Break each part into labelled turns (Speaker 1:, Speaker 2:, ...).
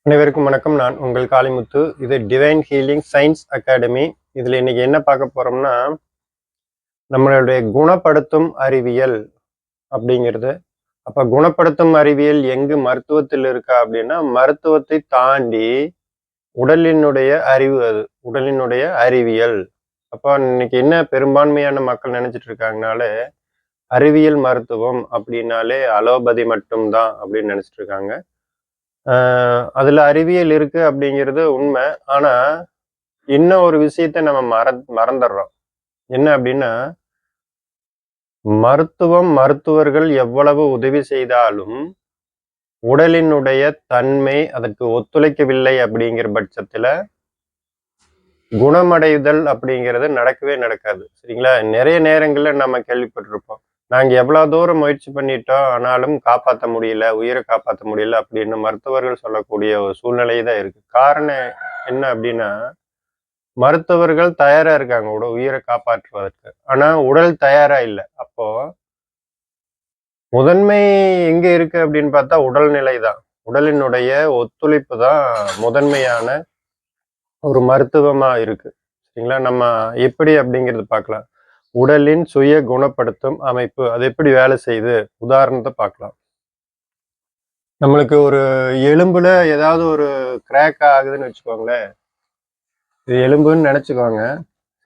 Speaker 1: அனைவருக்கும் வணக்கம். நான் உங்கள் காளிமுத்து. இது டிவைன் ஹீலிங் சயின்ஸ் அகாடமி. இதில் இன்னைக்கு என்ன பார்க்க போறோம்னா, நம்மளுடைய குணப்படுத்தும் அறிவியல் அப்படிங்கிறது. அப்போ குணப்படுத்தும் அறிவியல் எங்கு மருத்துவத்தில் இருக்கா அப்படின்னா, மருத்துவத்தை தாண்டி உடலினுடைய அறிவு, அது உடலினுடைய அறிவியல். அப்போ இன்னைக்கு என்ன பெரும்பான்மையான மக்கள் நினைச்சிட்டு இருக்காங்கனாலே, அறிவியல் மருத்துவம் அப்படின்னாலே அலோபதி மட்டும்தான் அப்படின்னு நினைச்சிட்டு இருக்காங்க. அதுல அறிவியல் இருக்கு அப்படிங்கிறது உண்மை. ஆனா இன்னும் ஒரு விஷயத்த நம்ம மறந்துடுறோம். என்ன அப்படின்னா, மருத்துவர்கள் எவ்வளவு உதவி செய்தாலும் உடலினுடைய தன்மை அதற்கு ஒத்துழைக்கவில்லை அப்படிங்கிற பட்சத்துல குணமடைதல் அப்படிங்கிறது நடக்கவே நடக்காது. சரிங்களா? நிறைய நேரங்கள்ல நம்ம கேள்விப்பட்டிருப்போம். நாங்க எவ்வளவு தூரம் முயற்சி பண்ணிட்டோம், ஆனாலும் காப்பாற்ற முடியல, உயிரை காப்பாற்ற முடியல அப்படின்னு மருத்துவர்கள் சொல்லக்கூடிய ஒரு சூழ்நிலை தான் இருக்கு. காரணம் என்ன அப்படின்னா, மருத்துவர்கள் தயாரா இருக்காங்க உயிரை காப்பாற்றுவதற்கு. ஆனா உடல் தயாரா இல்லை. அப்போ முதன்மை எங்க இருக்கு அப்படின்னு பார்த்தா உடல்நிலை தான். உடலினுடைய ஒத்துழைப்பு தான் முதன்மையான ஒரு மருத்துவமா இருக்கு. சரிங்களா? நம்ம எப்படி அப்படிங்கிறது பார்க்கலாம். உடலின் சுய குணப்படுத்தும் அமைப்பு அது எப்படி வேலை செய்யுது, உதாரணத்தை பார்க்கலாம். நம்மளுக்கு ஒரு எலும்புல ஏதாவது ஒரு கிராக் ஆகுதுன்னு வச்சுக்கோங்களேன். இது எலும்புன்னு நினைச்சுக்கோங்க.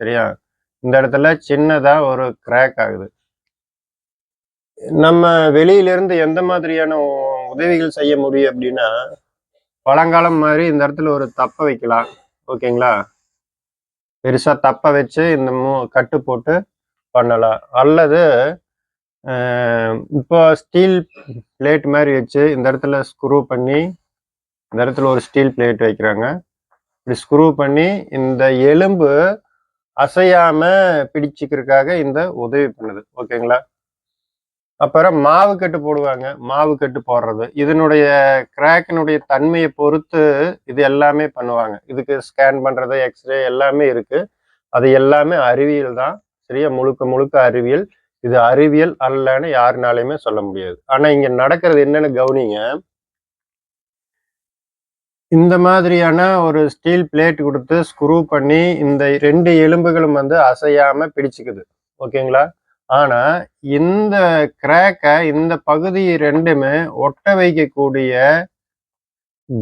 Speaker 1: சரியா? இந்த இடத்துல சின்னதா ஒரு கிராக் ஆகுது. நம்ம வெளியிலிருந்து எந்த மாதிரியான உதவிகள் செய்ய முடியும் அப்படின்னா, பழங்காலம் மாதிரி இந்த இடத்துல ஒரு தப்ப வைக்கலாம். ஓகேங்களா? பெருசா தப்ப வச்சு இந்த கட்டு போட்டு பண்ணலாம். அல்லது இப்போ ஸ்டீல் பிளேட் மாதிரி வச்சு இந்த இடத்துல ஸ்க்ரூ பண்ணி, இந்த இடத்துல ஒரு ஸ்டீல் பிளேட் வைக்கிறாங்க. இப்படி ஸ்க்ரூ பண்ணி இந்த எலும்பு அசையாம பிடிச்சிக்கிறதுக்காக இந்த உதவி பண்ணுது. ஓகேங்களா? அப்புறம் மாவு கட்டு போடுவாங்க. மாவு கட்டு போடுறது. இதனுடைய கிராக்கினுடைய தன்மையை பொறுத்து இது எல்லாமே பண்ணுவாங்க. இதுக்கு ஸ்கேன் பண்றது, எக்ஸ்ரே எல்லாமே இருக்கு. அது எல்லாமே அறிவியல் தான். சரியா? முழுக்க முழுக்க அறிவியல். இது அறிவியல் அல்லன்னு யாருனாலையுமே சொல்ல முடியாது. ஆனா இங்க நடக்கிறது என்னன்னு கவனிங்க. இந்த மாதிரியான ஒரு ஸ்டீல் பிளேட் கொடுத்து ஸ்க்ரூ பண்ணி இந்த 2 எலும்புகளும் அசையாம பிடிச்சுக்குது. ஓகேங்களா? ஆனா இந்த கிராக்க இந்த பகுதி 2மே ஒட்ட வைக்கக்கூடிய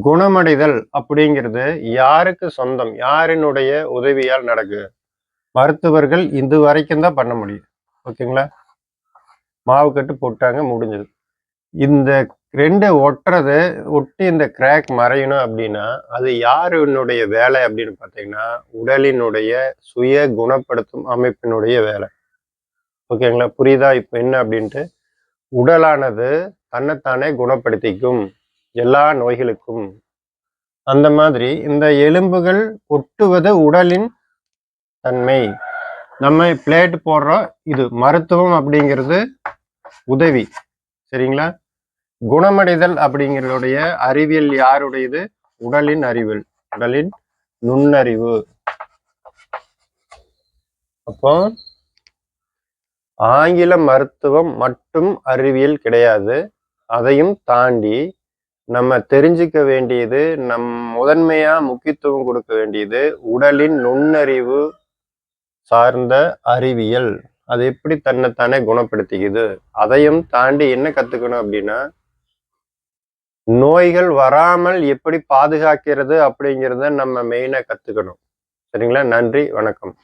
Speaker 1: குணமடைதல் அப்படிங்கிறது யாருக்கு சொந்தம்? யாரினுடைய உதவியால் நடக்குது? மருத்துவர்கள் இது வரைக்கும் தான் பண்ண முடியும். ஓகேங்களா? மாவு கட்டு போட்டாங்க, முடிஞ்சது. இந்த 2 ஒட்டி இந்த கிராக் மறையணும் அப்படின்னா அது யாருனுடைய வேலை அப்படின்னு பார்த்தீங்கன்னா, உடலினுடைய சுய குணப்படுத்தும் அமைப்பினுடைய வேலை. ஓகேங்களா? புரியுதா இப்ப என்ன அப்படின்ட்டு? உடலானது தன்னைத்தானே குணப்படுத்திக்கும் எல்லா நோய்களுக்கும். அந்த மாதிரி இந்த எலும்புகள் ஒட்டுவது உடலின் தன்மை. நம்ம பிளேட் போடுறோம். இது மருத்துவம் அப்படிங்கிறது உதவி. சரிங்களா? குணமடைதல் அப்படிங்கிறதுடைய அறிவியல் யாருடையது? உடலின் அறிவியல், உடலின் நுண்ணறிவு. அப்போ ஆங்கில மருத்துவம் மட்டும் அறிவியல் கிடையாது. அதையும் தாண்டி நம்ம தெரிஞ்சுக்க வேண்டியது, முதன்மையா முக்கியத்துவம் கொடுக்க வேண்டியது உடலின் நுண்ணறிவு சார்ந்த அறிவியல். அது எப்படி தன்னைத்தானே குணப்படுத்திக்குது. அதையும் தாண்டி என்ன கத்துக்கணும் அப்படின்னா, நோய்கள் வராமல் எப்படி பாதுகாக்கிறது அப்படிங்கிறத நம்ம மெயினா கத்துக்கணும். சரிங்களா? நன்றி, வணக்கம்.